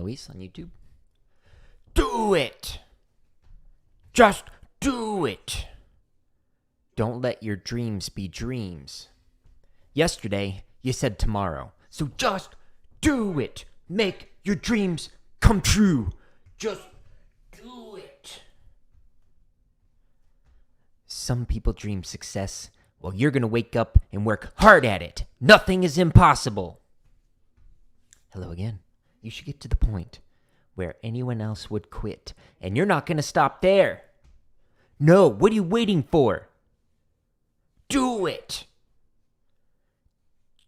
Luis on YouTube. Do it! Just do it! Don't let your dreams be dreams. Yesterday, you said tomorrow. So just do it! Make your dreams come true! Just do it! Some people dream success. Well, you're going to wake up and work hard at it. Nothing is impossible. Hello again. You should get to the point where anyone else would quit. And you're not going to stop there. No, what are you waiting for? Do it.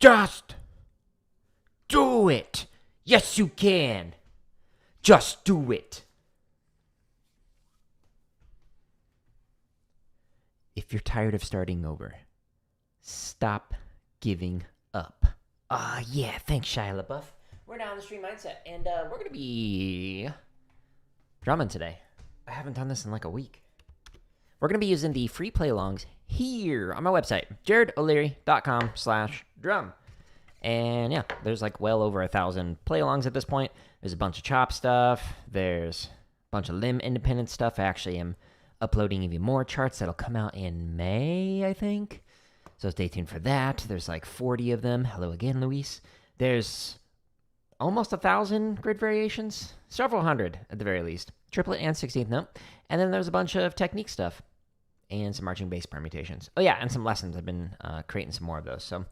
Just do it. Yes, you can. Just do it. If you're tired of starting over, stop giving up. Yeah, thanks, Shia LaBeouf. We're down the stream mindset, and we're going to be drumming today. I haven't done this in like a week. We're going to be using the free play-alongs here on my website, jaredoleary.com/drum. And yeah, there's like well over 1,000 play-alongs at this point. There's a bunch of chop stuff. There's a bunch of limb independent stuff. I actually am uploading even more charts that'll come out in May, I think. So stay tuned for that. There's like 40 of them. Hello again, Luis. There's almost 1,000 grid variations. Several hundred at the very least. Triplet and 16th note. And then there's a bunch of technique stuff. And some marching bass permutations. Oh yeah, and some lessons. I've been creating some more of those. So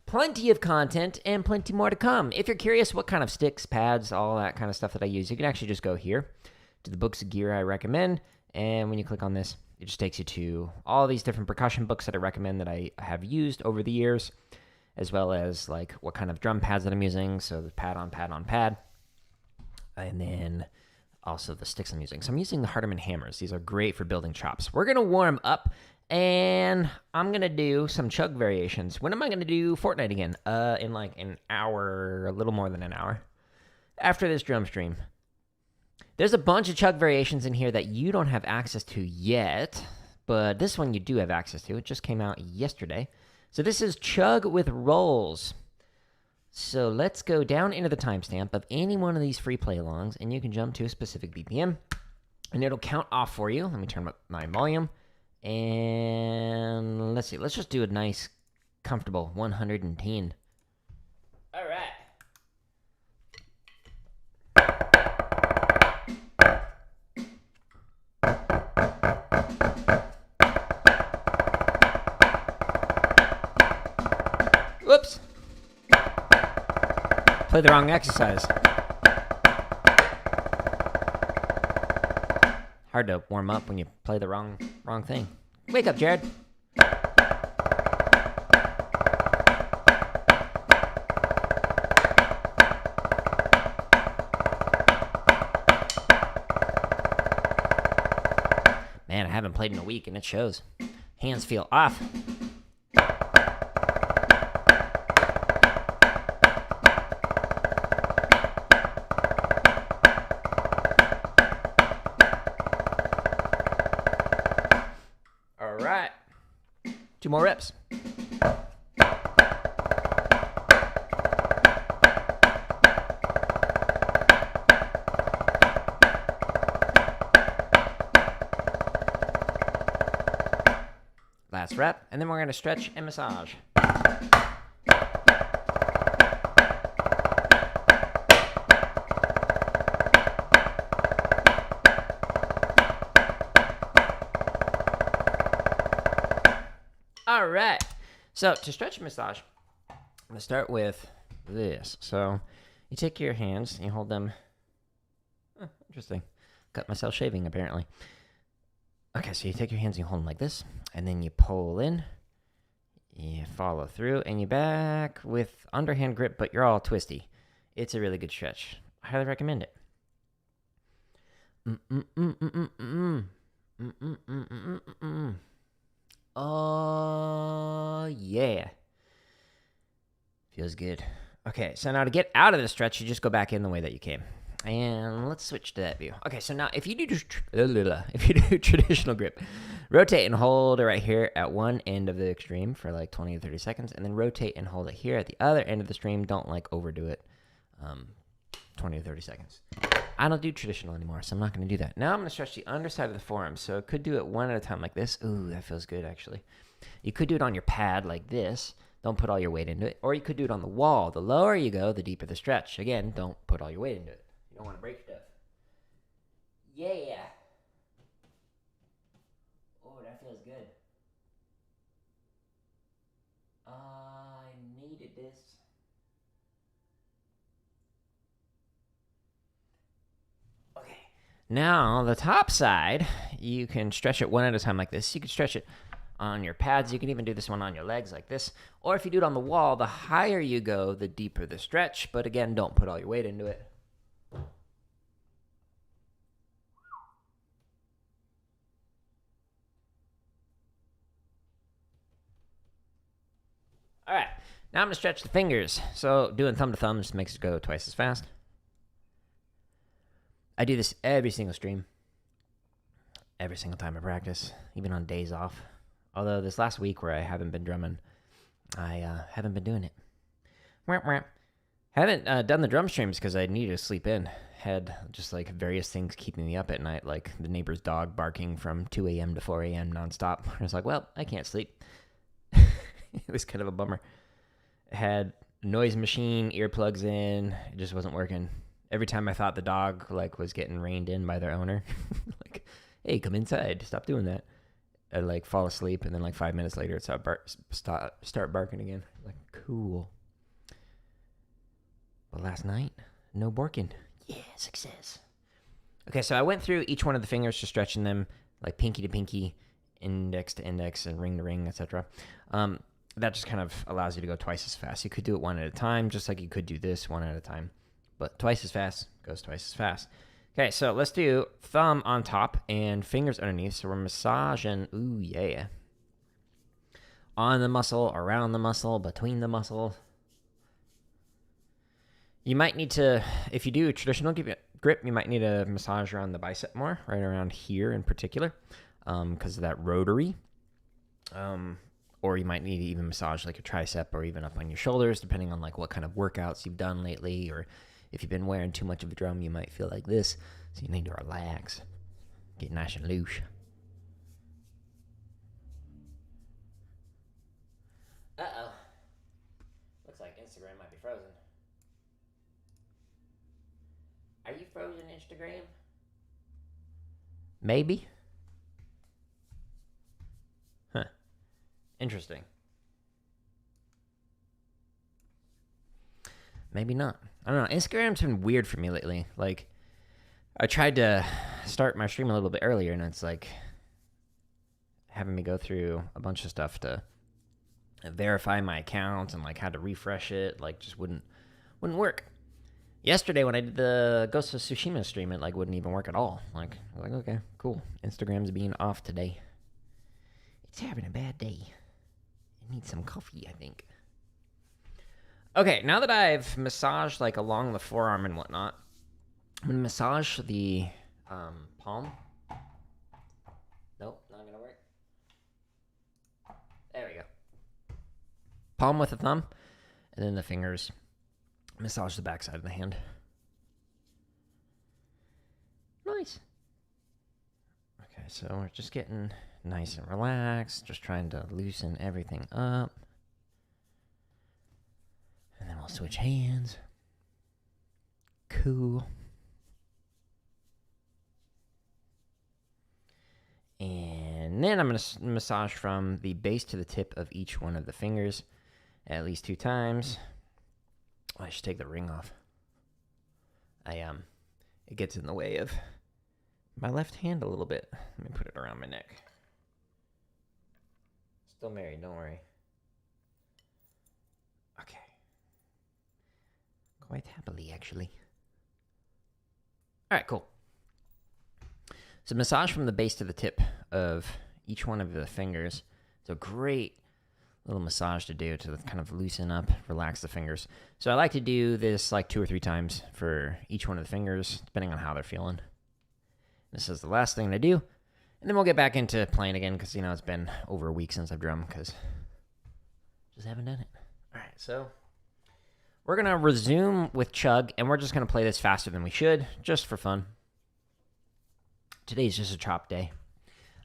plenty of content and plenty more to come. If you're curious what kind of sticks, pads, all that kind of stuff that I use, you can actually just go here to the books of gear I recommend. And when you click on this, it just takes you to all these different percussion books that I recommend that I have used over the years, as well as like what kind of drum pads that I'm using. So the pad on pad on pad. And then also the sticks I'm using. So I'm using the Hardeman hammers. These are great for building chops. We're going to warm up, and I'm going to do some Chug variations. When am I going to do Fortnite again? In like an hour, a little more than an hour. After this drum stream. There's a bunch of Chug variations in here that you don't have access to yet, but this one you do have access to. It just came out yesterday. So this is Chug with rolls. So let's go down into the timestamp of any one of these free play-alongs, and you can jump to a specific BPM, and it'll count off for you. Let me turn up my volume, and let's see. Let's just do a nice, comfortable 110. All right. Whoops. Play the wrong exercise. Hard to warm up when you play the wrong thing. Wake up, Jared. Man, I haven't played in a week and it shows. Hands feel off. Two more reps. Last rep, and then we're going to stretch and massage. All right. So to stretch and massage, I'm going to start with this. So you take your hands and you hold them. Interesting. Cut myself shaving, apparently. Okay, so you take your hands and you hold them like this. And then you pull in. You follow through. And you back with underhand grip, but you're all twisty. It's a really good stretch. I highly recommend it. Oh, yeah. Feels good. Okay, so now to get out of the stretch, you just go back in the way that you came. And let's switch to that view. Okay, so now if you do traditional grip, rotate and hold it right here at one end of the extreme for like 20 to 30 seconds, and then rotate and hold it here at the other end of the stream. Don't like overdo it. 20 to 30 seconds. I don't do traditional anymore, so I'm not going to do that. Now I'm going to stretch the underside of the forearm. So I could do it one at a time like this. Ooh, that feels good, actually. You could do it on your pad like this. Don't put all your weight into it. Or you could do it on the wall. The lower you go, the deeper the stretch. Again, don't put all your weight into it. You don't want to break stuff. Yeah. Oh, that feels good. I needed this. Okay. Now, the top side, you can stretch it one at a time like this. You can stretch it on your pads. You can even do this one on your legs like this. Or if you do it on the wall, the higher you go, the deeper the stretch. But again, don't put all your weight into it. All right, now I'm going to stretch the fingers. So doing thumb to thumb just makes it go twice as fast. I do this every single stream. Every single time I practice, even on days off. Although this last week where I haven't been drumming, I haven't been doing it. Haven't done the drum streams because I needed to sleep in. Had just like various things keeping me up at night, like the neighbor's dog barking from 2 a.m. to 4 a.m. nonstop. I was like, well, I can't sleep. It was kind of a bummer. Had noise machine, earplugs in. It just wasn't working. Every time I thought the dog like was getting reined in by their owner, like, hey, come inside. Stop doing that. I'd like fall asleep, and then like 5 minutes later, it'd start barking again. Like, cool. But last night, no barking. Yeah, success. Okay, so I went through each one of the fingers, just stretching them like pinky to pinky, index to index, and ring to ring, etc. That just kind of allows you to go twice as fast. You could do it one at a time, just like you could do this one at a time. But twice as fast goes twice as fast. Okay, so let's do thumb on top and fingers underneath. So we're massaging, ooh, yeah. On the muscle, around the muscle, between the muscle. You might need to, if you do a traditional grip, you might need to massage around the bicep more, right around here in particular, because of that rotary. Or you might need to even massage like your tricep or even up on your shoulders, depending on like what kind of workouts you've done lately, or if you've been wearing too much of a drum, you might feel like this. So you need to relax, get nice and loose. Uh-oh. Looks like Instagram might be frozen. Are you frozen, Instagram? Maybe. Huh. Interesting. Maybe not. I don't know. Instagram's been weird for me lately. Like, I tried to start my stream a little bit earlier, and it's like having me go through a bunch of stuff to verify my account and like how to refresh it. Like, just wouldn't work. Yesterday when I did the Ghost of Tsushima stream, it like wouldn't even work at all. Like, I was like, okay, cool. Instagram's being off today. It's having a bad day. I need some coffee, I think. Okay, now that I've massaged like along the forearm and whatnot, I'm gonna massage the palm. Nope, not gonna work. There we go. Palm with the thumb, and then the fingers. Massage the backside of the hand. Nice. Okay, so we're just getting nice and relaxed, just trying to loosen everything up. And then we'll switch hands. Cool. And then I'm going to massage from the base to the tip of each one of the fingers at least 2 times. Oh, I should take the ring off. It gets in the way of my left hand a little bit. Let me put it around my neck. Still married, don't worry. Okay. Quite happily, actually. All right, cool. So massage from the base to the tip of each one of the fingers. It's a great little massage to do to kind of loosen up, relax the fingers. So I like to do this like 2 or 3 times for each one of the fingers, depending on how they're feeling. This is the last thing to do. And then we'll get back into playing again because, you know, it's been over a week since I've drummed because just haven't done it. All right, so We're going to resume with Chug, and we're just going to play this faster than we should, just for fun. Today's just a chop day.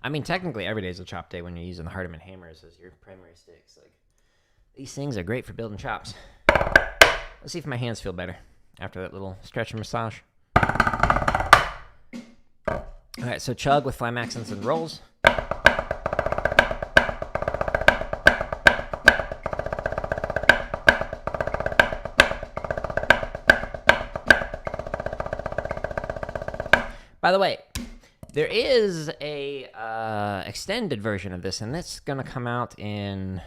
I mean, technically, every day is a chop day when you're using the Hardeman hammers as your primary sticks. Like, these things are great for building chops. Let's see if my hands feel better after that little stretch and massage. All right, so Chug with flam accents and rolls. By the way, there is a extended version of this, and that's going to come out in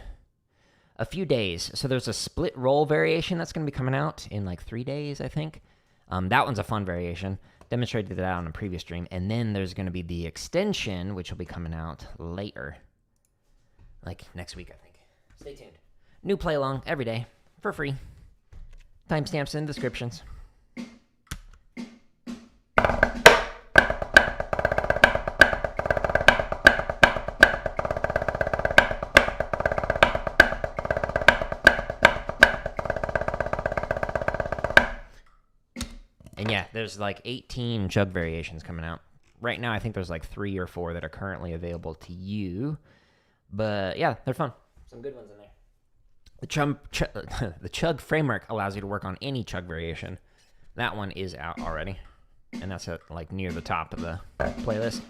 a few days. So there's a split roll variation that's going to be coming out in like 3 days, I think. That one's a fun variation. Demonstrated that on a previous stream. And then there's going to be the extension, which will be coming out later. Like next week, I think. Stay tuned. New play along every day for free. Timestamps in descriptions. And yeah, there's like 18 Chug variations coming out. Right now, I think there's like 3 or 4 that are currently available to you. But yeah, they're fun. Some good ones in there. The Chug framework allows you to work on any Chug variation. That one is out already. And that's at like near the top of the playlist.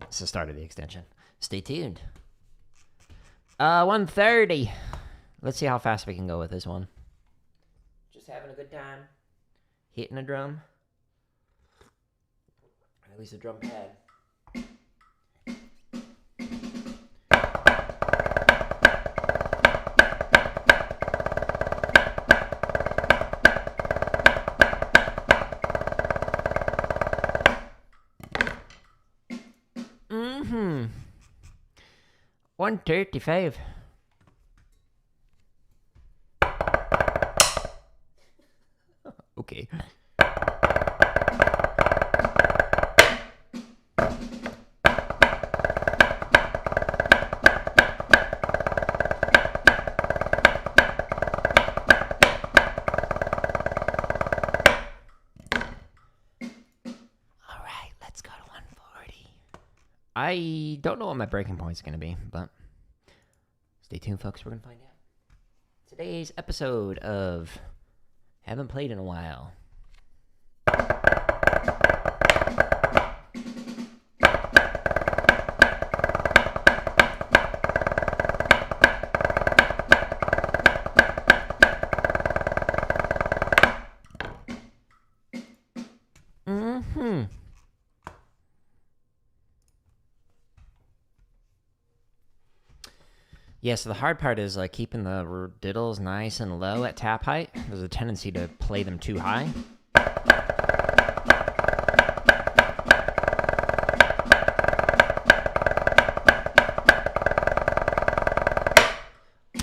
It's the start of the extension. Stay tuned. 1:30. Let's see how fast we can go with this one. Just having a good time. Hitting a drum. Or at least a drum pad. Mm-hmm. 1:35. Okay. I don't know what my breaking point is going to be, but stay tuned, folks. We're going to find out. Today's episode of Haven't Played in a While. Mm-hmm. Yeah, so the hard part is like keeping the diddles nice and low at tap height. There's a tendency to play them too high.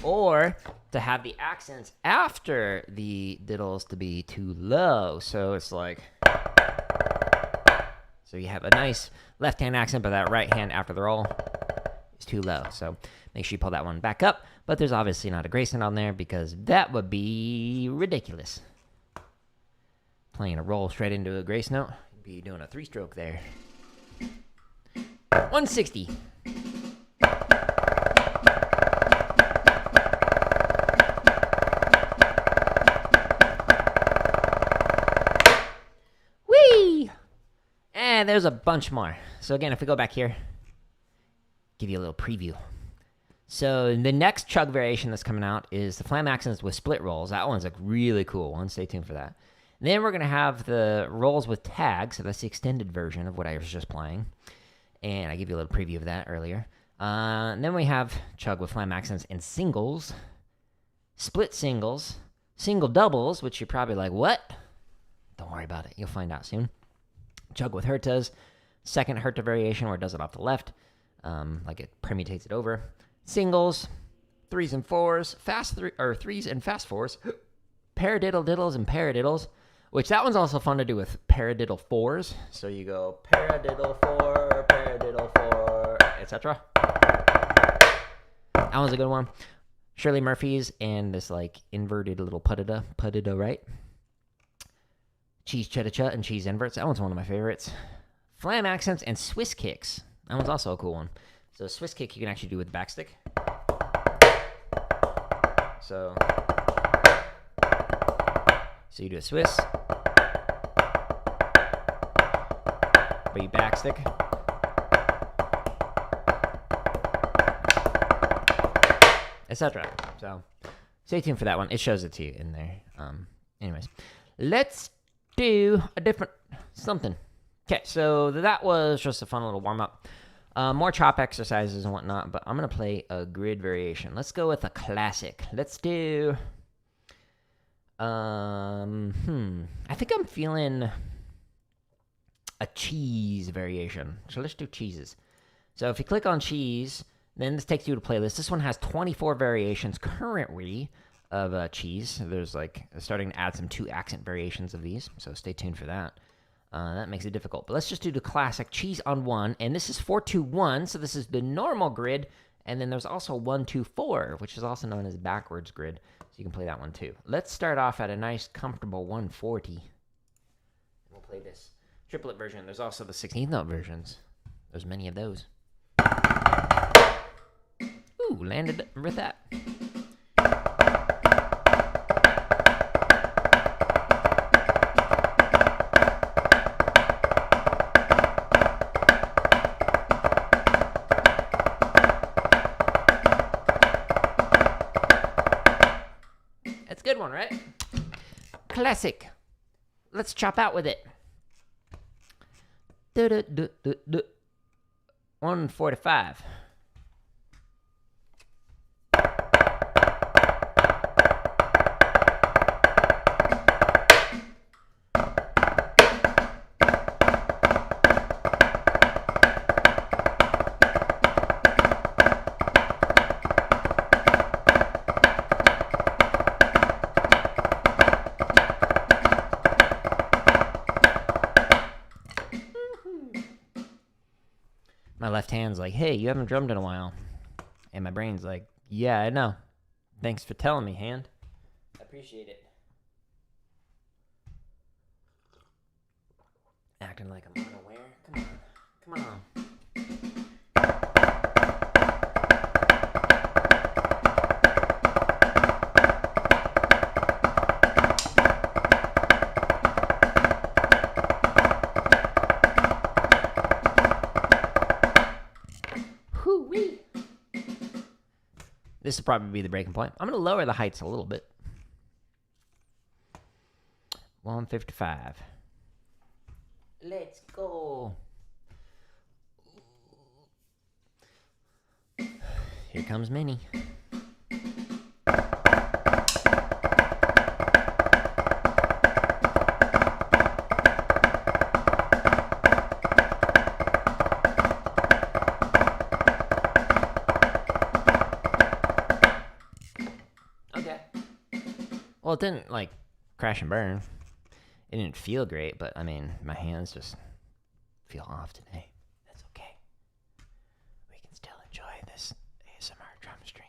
Or to have the accents after the diddles to be too low. So it's like... So you have a nice left-hand accent, but that right hand after the roll is too low. So make sure you pull that one back up. But there's obviously not a grace note on there because that would be ridiculous. Playing a roll straight into a grace note. You'd be doing a 3-stroke there. 160. Whee! And there's a bunch more. So again, if we go back here, give you a little preview. So the next Chug variation that's coming out is the flam accents with split rolls. That one's a really cool one. Stay tuned for that. And then we're going to have the rolls with tags. So that's the extended version of what I was just playing. And I gave you a little preview of that earlier. And then we have Chug with flam accents and singles, split singles, single doubles, which you're probably like, what? Don't worry about it. You'll find out soon. Chug with hertas, second herta variation where it does it off the left, like it permutates it over. Singles, 3s and 4s, threes and fast 4s, paradiddle diddles and paradiddles, which that one's also fun to do with paradiddle 4s. So you go paradiddle 4, etc. That one's a good one. Shirley Murphy's and this like inverted little putida, right? Cheese cheddar and cheese inverts. That one's one of my favorites. Flam accents and Swiss kicks. That one's also a cool one. So a Swiss kick you can actually do with the backstick. So you do a Swiss, but you backstick. Etc. So stay tuned for that one. It shows it to you in there. Anyways, let's do a different something. Okay, so that was just a fun little warm-up. More chop exercises and whatnot, but I'm going to play a grid variation. Let's go with a classic. Let's do... I think I'm feeling a cheese variation. So let's do cheeses. So if you click on cheese, then this takes you to playlist. This one has 24 variations currently of cheese. There's like starting to add some 2 accent variations of these, so stay tuned for that. That makes it difficult. But let's just do the classic cheese on 1, and this is 4-2-1, so this is the normal grid, and then there's also 1-2-4, which is also known as backwards grid, so you can play that one too. Let's start off at a nice, comfortable 140. We'll play this triplet version. There's also the 16th note versions. There's many of those. Ooh, landed with that. That's a good one, right? Classic. Let's chop out with it. 145. My left hand's like, hey, you haven't drummed in a while. And my brain's like, yeah, I know. Thanks for telling me, hand. I appreciate it. Acting like I'm unaware. Come on. Come on. Hoo-wee. This will probably be the breaking point. I'm going to lower the heights a little bit. 155. Let's go. Here comes Minnie. Okay. Well, it didn't, like, crash and burn. It didn't feel great, but, I mean, my hands just feel off today. That's okay. We can still enjoy this ASMR drum stream.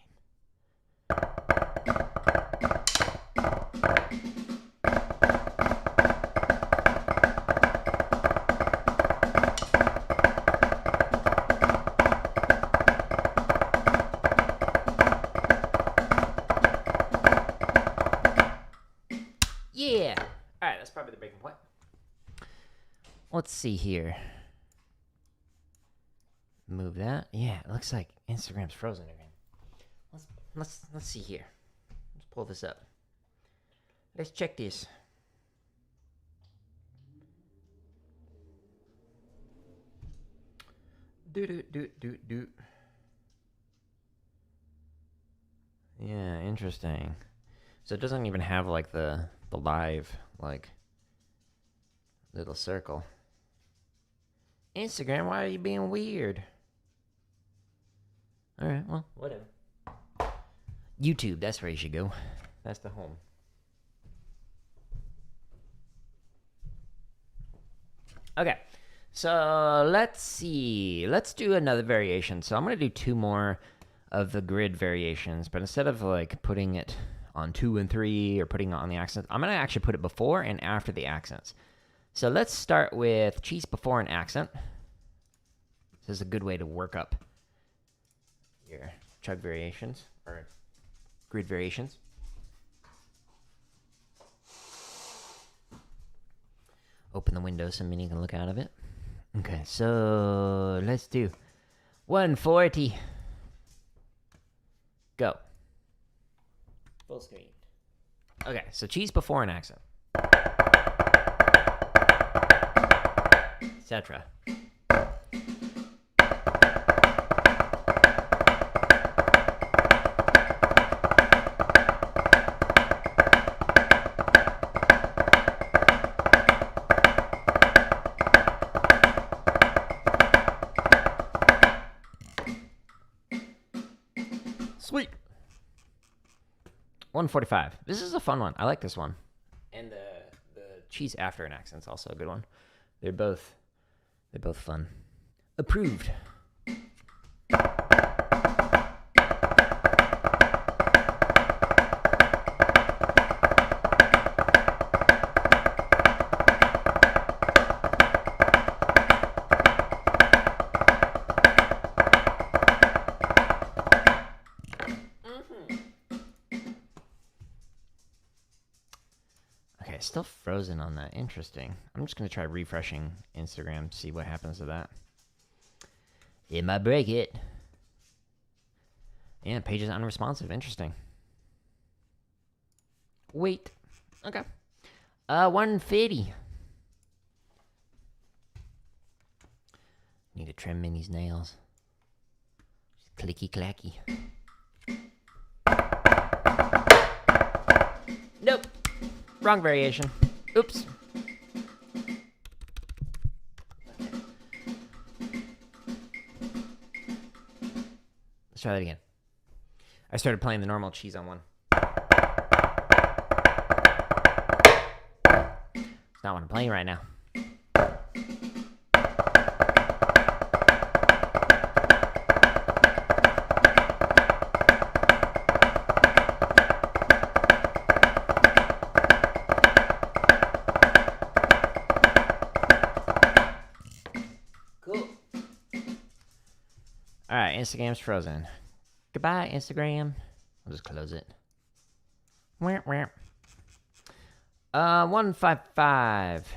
Yeah! Alright, that's probably the breaking point. Let's see here. Move that. Yeah, it looks like Instagram's frozen again. Let's see here. Let's pull this up. Let's check this. Do. Yeah, interesting. So it doesn't even have like the live like little circle. Instagram, why are you being weird? Alright, well, whatever. YouTube, that's where you should go. That's the home. Okay, so let's see. Let's do another variation. So I'm going to do 2 more of the grid variations, but instead of like putting it on 2 and 3 or putting it on the accents, I'm going to actually put it before and after the accents. So let's start with cheese before an accent. This is a good way to work up your chug variations or grid variations. Open the window so Minnie can look out of it. Okay, so let's do 140. Go. Full screen. Okay, so cheese before an accent. Etc. Sweet. 145. This is a fun one. I like this one. And the cheese after an accent's also a good one. They're both fun. Approved. Still frozen on that. Interesting. I'm just going to try refreshing Instagram, see what happens to that. It might break it. Yeah, page is unresponsive. Interesting. Wait. Okay. 150. Need to trim Minnie's nails. Clicky clacky. Nope. Wrong variation. Oops. Let's try that again. I started playing the normal cheese on one. It's not what I'm playing right now. Alright, Instagram's frozen. Goodbye, Instagram. I'll just close it. 155.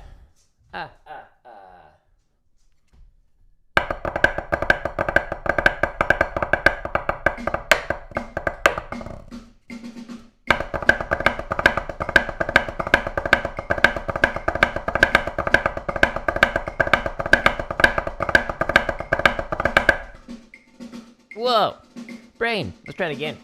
Whoa! Brain! Let's try it again.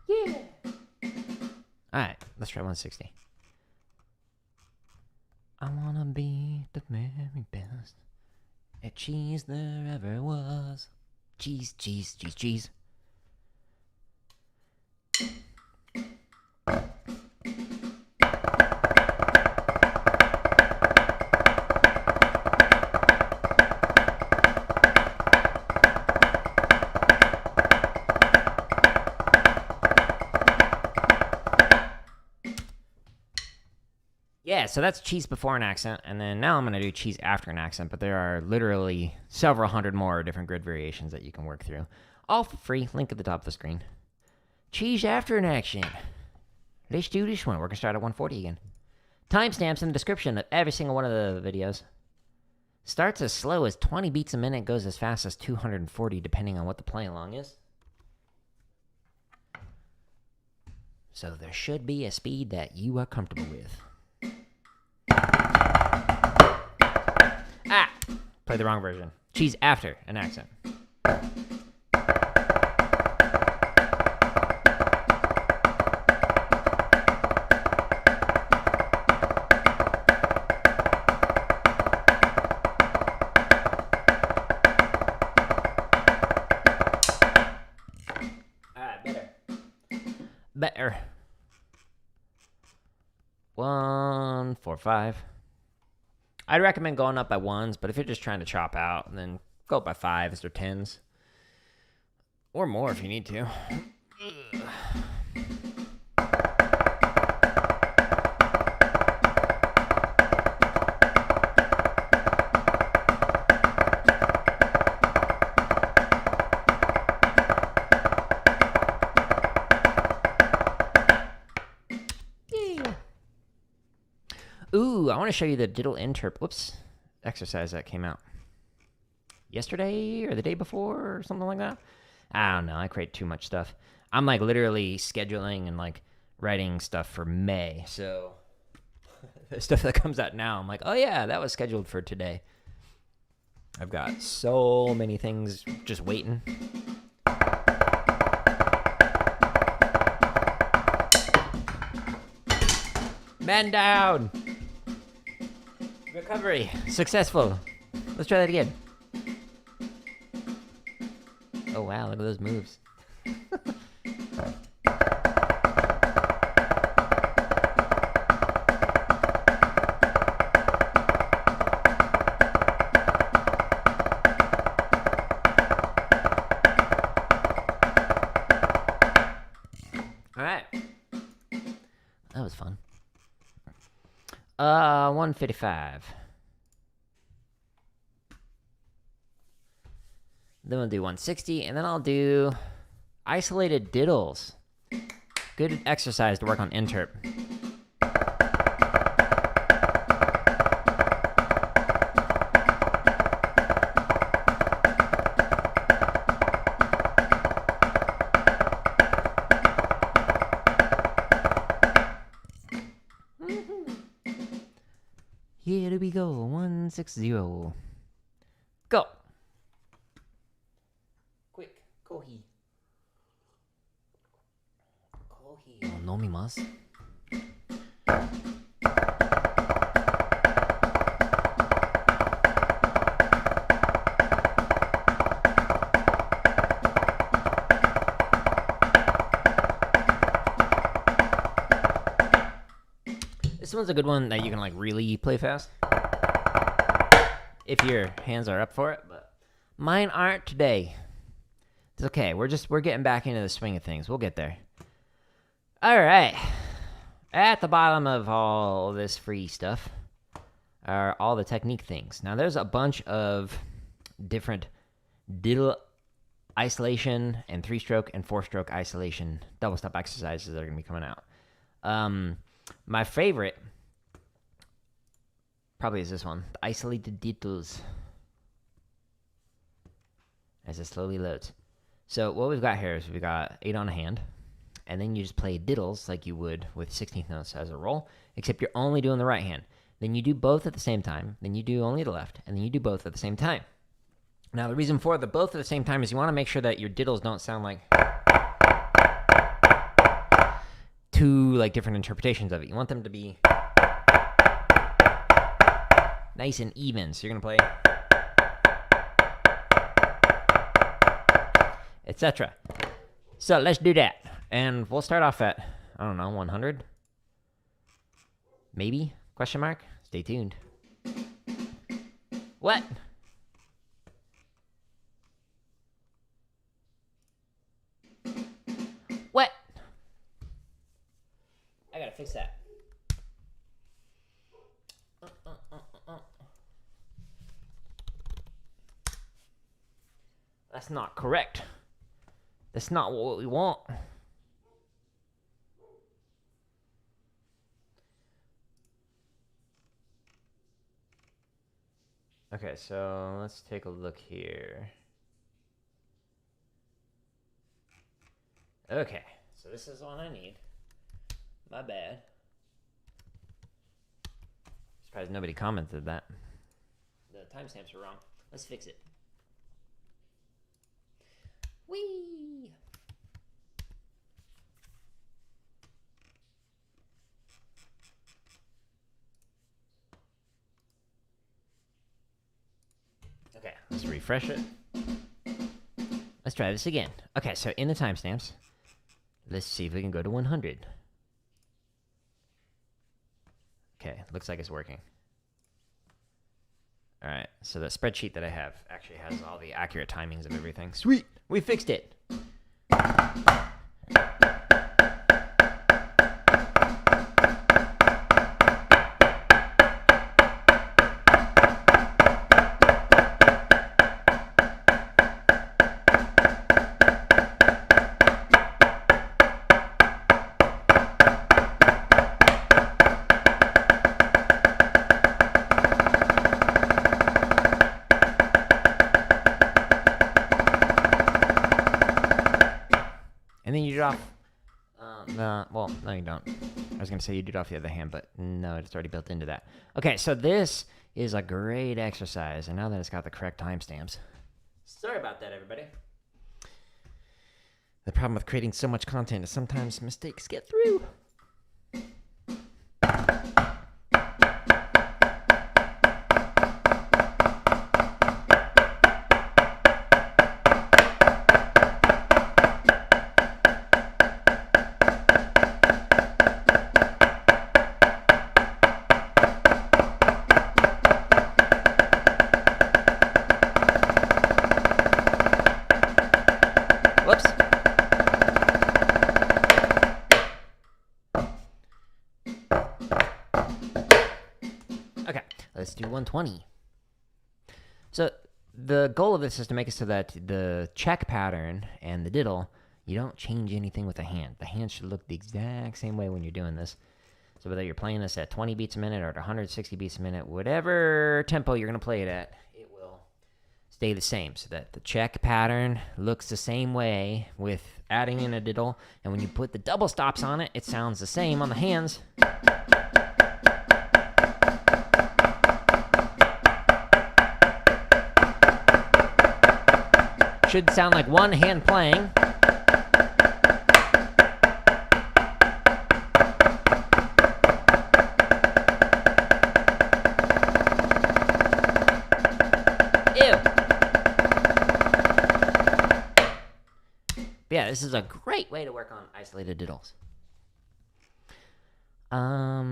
Yeah! Alright, let's try 160. I wanna be the very best at cheese there ever was. Cheese, cheese, cheese, cheese. Yeah, so that's cheese before an accent, and then now I'm going to do cheese after an accent, but there are literally several hundred more different grid variations that you can work through. All for free, link at the top of the screen. Cheese after an accent. Let's do this one. We're going to start at 140 again. Timestamps in the description of every single one of the videos. Starts as slow as 20 beats a minute, goes as fast as 240, depending on what the play along is. So there should be a speed that you are comfortable with. Ah! Play the wrong version. Cheese after an accent. 4, 5. I'd recommend going up by 1s, but if you're just trying to chop out, then go up by 5s or 10s. Or more if you need to. Ooh, I want to show you the diddle interp. Whoops. Exercise that came out yesterday or the day before or something like that. I don't know. I create too much stuff. I'm like literally scheduling and like writing stuff for May. So the stuff that comes out now, I'm like, oh yeah, that was scheduled for today. I've got so many things just waiting. Man down. Recovery. Successful. Let's try that again. Oh, wow. Look at those moves. All right. That was fun. 155. Then we'll do 160, and then I'll do isolated diddles. Good exercise to work on interp. Here we go, 160. Go. Quick, kohi. Kohiを飲みます。This one's a good one that you can like really play fast if your hands are up for it, but mine aren't today. It's okay. We're getting back into the swing of things. We'll get there. All right. At the bottom of all this free stuff are all the technique things. Now there's a bunch of different diddle isolation and 3-stroke and 4-stroke isolation double step exercises that are going to be coming out. My favorite probably is this one, the isolated diddles, as it slowly loads. So what we've got here is we've got 8 on a hand, and then you just play diddles like you would with 16th notes as a roll, except you're only doing the right hand. Then you do both at the same time, then you do only the left, and then you do both at the same time. Now the reason for the both at the same time is you want to make sure that your diddles don't sound like two like different interpretations of it. You want them to be nice and even. So you're gonna play, etc. So let's do that, and we'll start off at, I don't know, 100, maybe? Question mark. Stay tuned. What? What? I gotta fix that. That's not correct. That's not what we want. Okay, so let's take a look here. Okay, so this is the one I need. My bad. Surprised nobody commented that. The timestamps were wrong. Let's fix it. Whee! Okay, let's refresh it. Let's try this again. Okay, so in the timestamps, let's see if we can go to 100. Okay, looks like it's working. All right, so the spreadsheet that I have actually has all the accurate timings of everything. Sweet, we fixed it. And then you do it off. Well, no, you don't. I was going to say you do it off the other hand, but no, it's already built into that. Okay, so this is a great exercise, and now that it's got the correct timestamps. Sorry about that, everybody. The problem with creating so much content is sometimes mistakes get through. Whoops. Okay, let's do 120. So the goal of this is to make it so that the check pattern and the diddle, you don't change anything with the hand. The hand should look the exact same way when you're doing this. So whether you're playing this at 20 beats a minute or at 160 beats a minute, whatever tempo you're going to play it at, it will stay the same, so that the check pattern looks the same way with adding in a diddle, and when you put the double stops on it, it sounds the same on the hands. Should sound like one hand playing. Yeah, this is a great way to work on isolated diddles. Let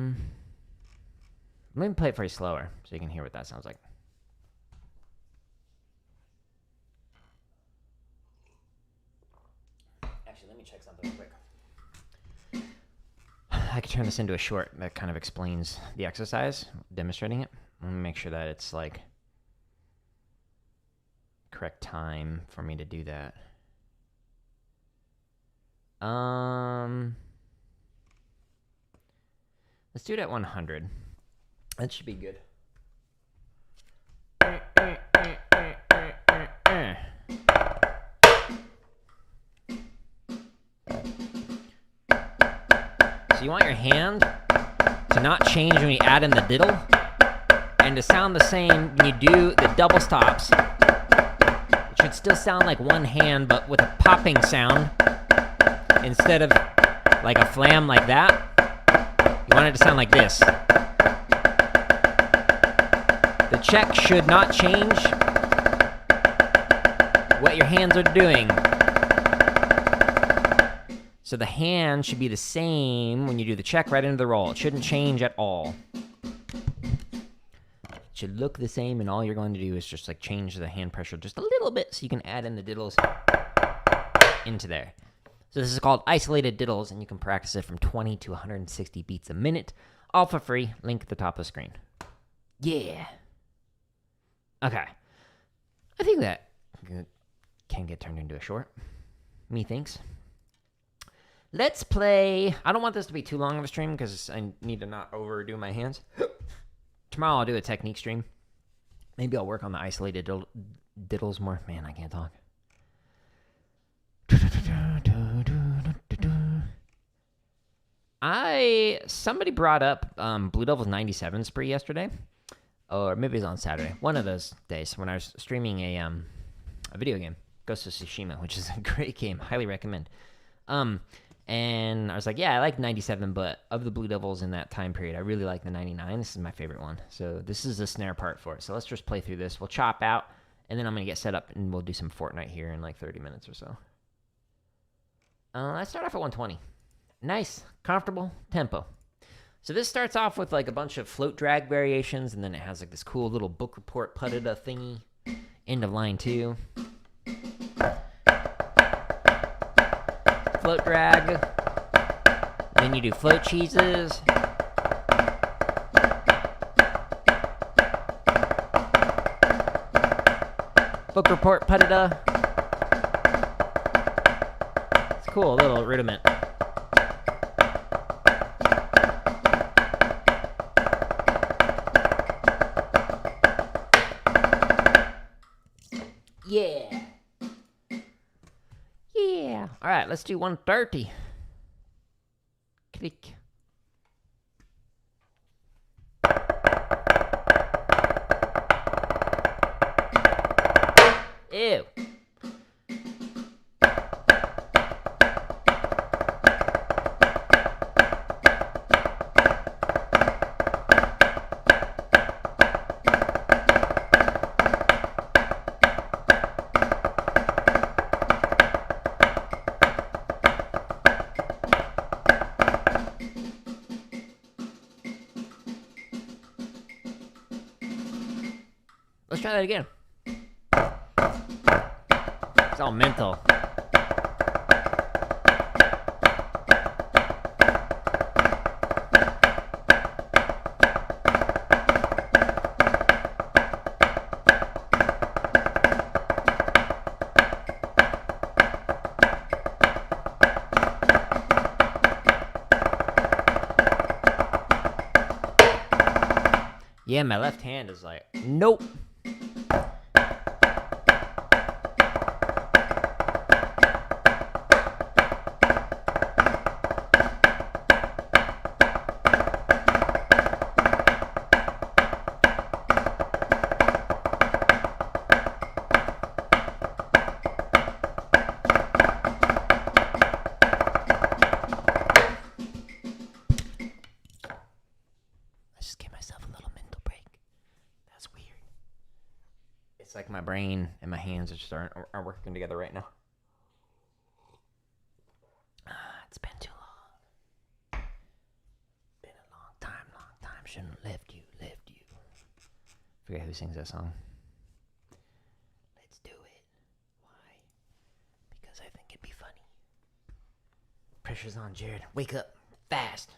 me play it for you slower so you can hear what that sounds like. Actually, let me check something real quick. I could turn this into a short that kind of explains the exercise, demonstrating it. Let me make sure that it's like correct time for me to do that. Let's do it at 100. That should be good. So you want your hand to not change when you add in the diddle, and to sound the same when you do the double stops. It should still sound like one hand, but with a popping sound. Instead of like a flam like that, you want it to sound like this. The check should not change what your hands are doing. So the hand should be the same when you do the check right into the roll. It shouldn't change at all. It should look the same, and all you're going to do is just like change the hand pressure just a little bit so you can add in the diddles into there. So this is called isolated diddles, and you can practice it from 20 to 160 beats a minute, all for free. Link at the top of the screen. Yeah. Okay. I think that can get turned into a short. Methinks. Let's play. I don't want this to be too long of a stream because I need to not overdo my hands. Tomorrow I'll do a technique stream. Maybe I'll work on the isolated diddles more. Man, I can't talk. Somebody brought up Blue Devil's 97 spree yesterday, or maybe it was on Saturday. One of those days when I was streaming a video game, Ghost of Tsushima, which is a great game, highly recommend. And I was like, yeah, I like 97, but of the Blue Devils in that time period, I really like the 99. This is my favorite one. So this is the snare part for it. So let's just play through this. We'll chop out, and then I'm gonna get set up, and we'll do some Fortnite here in like 30 minutes or so. Let's start off at 120. Nice, comfortable tempo. So this starts off with like a bunch of float drag variations, and then it has like this cool little book report putted thingy. End of line 2. Float drag. Then you do float cheeses. Book report putted. It's cool, little rudiment. Yeah. Yeah. All right, let's do 130. Click. Ew. Let's try that again. It's all mental. Yeah, my left hand is like, nope. It's like my brain and my hands are working together right now. It's been too long. Been a long time. Shouldn't have left you. Forget who sings that song. Let's do it. Why? Because I think it'd be funny. Pressure's on, Jared. Wake up. Fast.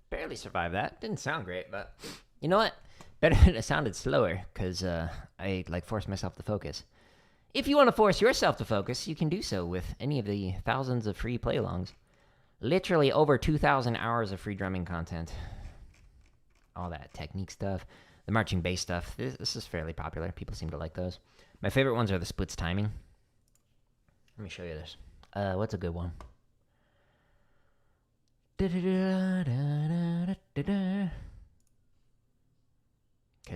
Barely survived that. Didn't sound great, but you know what? Better than it sounded slower, because I forced myself to focus. If you want to force yourself to focus, you can do so with any of the thousands of free play-alongs. Literally over 2,000 hours of free drumming content. All that technique stuff. The marching bass stuff. This is fairly popular. People seem to like those. My favorite ones are the splits timing. Let me show you this. What's a good one? Okay,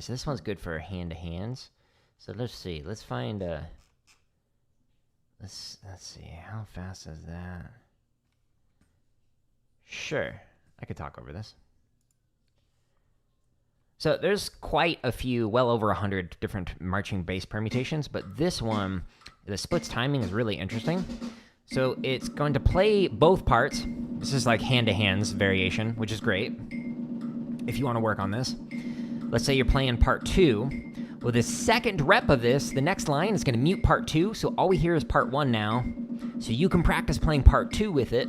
so this one's good for hand-to-hands. So let's see. Let's find let's see. How fast is that? Sure. I could talk over this. So there's quite a few, well over 100 different marching bass permutations, but this one, the splits timing is really interesting. So it's going to play both parts. This is like hand-to-hands variation, which is great if you want to work on this. Let's say you're playing part 2. Well, the second rep of this, the next line is going to mute part 2, so all we hear is part 1 now. So you can practice playing part 2 with it.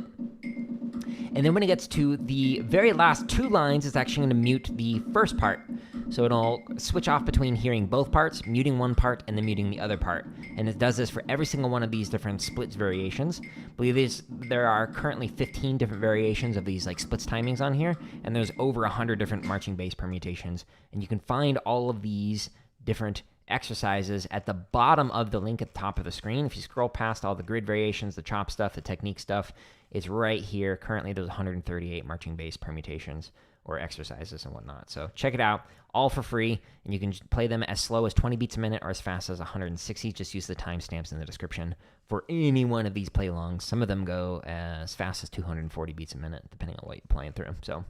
And then when it gets to the very last 2 lines, it's actually going to mute the first part. So it'll switch off between hearing both parts, muting one part, and then muting the other part. And it does this for every single one of these different splits variations. I believe there are currently 15 different variations of these like splits timings on here, and there's over 100 different marching bass permutations. And you can find all of these different exercises at the bottom of the link at the top of the screen. If you scroll past all the grid variations, the chop stuff, the technique stuff, it's right here. Currently, there's 138 marching bass permutations or exercises and whatnot. So check it out, all for free, and you can play them as slow as 20 beats a minute or as fast as 160. Just use the timestamps in the description for any one of these play-alongs. Some of them go as fast as 240 beats a minute, depending on what you're playing through. So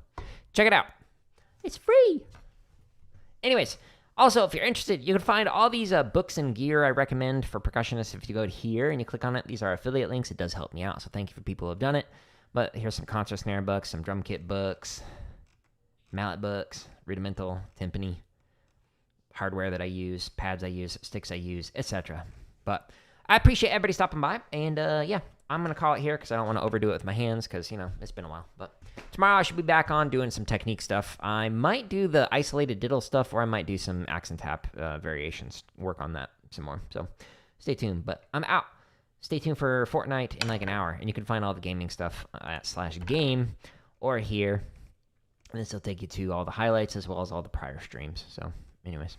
check it out. It's free. Anyways, also, if you're interested, you can find all these books and gear I recommend for percussionists if you go here and you click on it. These are affiliate links. It does help me out, so thank you for people who have done it. But here's some concert snare books, some drum kit books, mallet books, rudimental, timpani, hardware that I use, pads I use, sticks I use, etc. But I appreciate everybody stopping by, and yeah, I'm going to call it here because I don't want to overdo it with my hands because, you know, it's been a while. But tomorrow I should be back on doing some technique stuff. I might do the isolated diddle stuff, or I might do some accent tap variations, work on that some more. So stay tuned, but I'm out. Stay tuned for Fortnite in like an hour, and you can find all the gaming stuff at /game or here. And this will take you to all the highlights as well as all the prior streams. So anyways,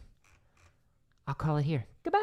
I'll call it here. Goodbye.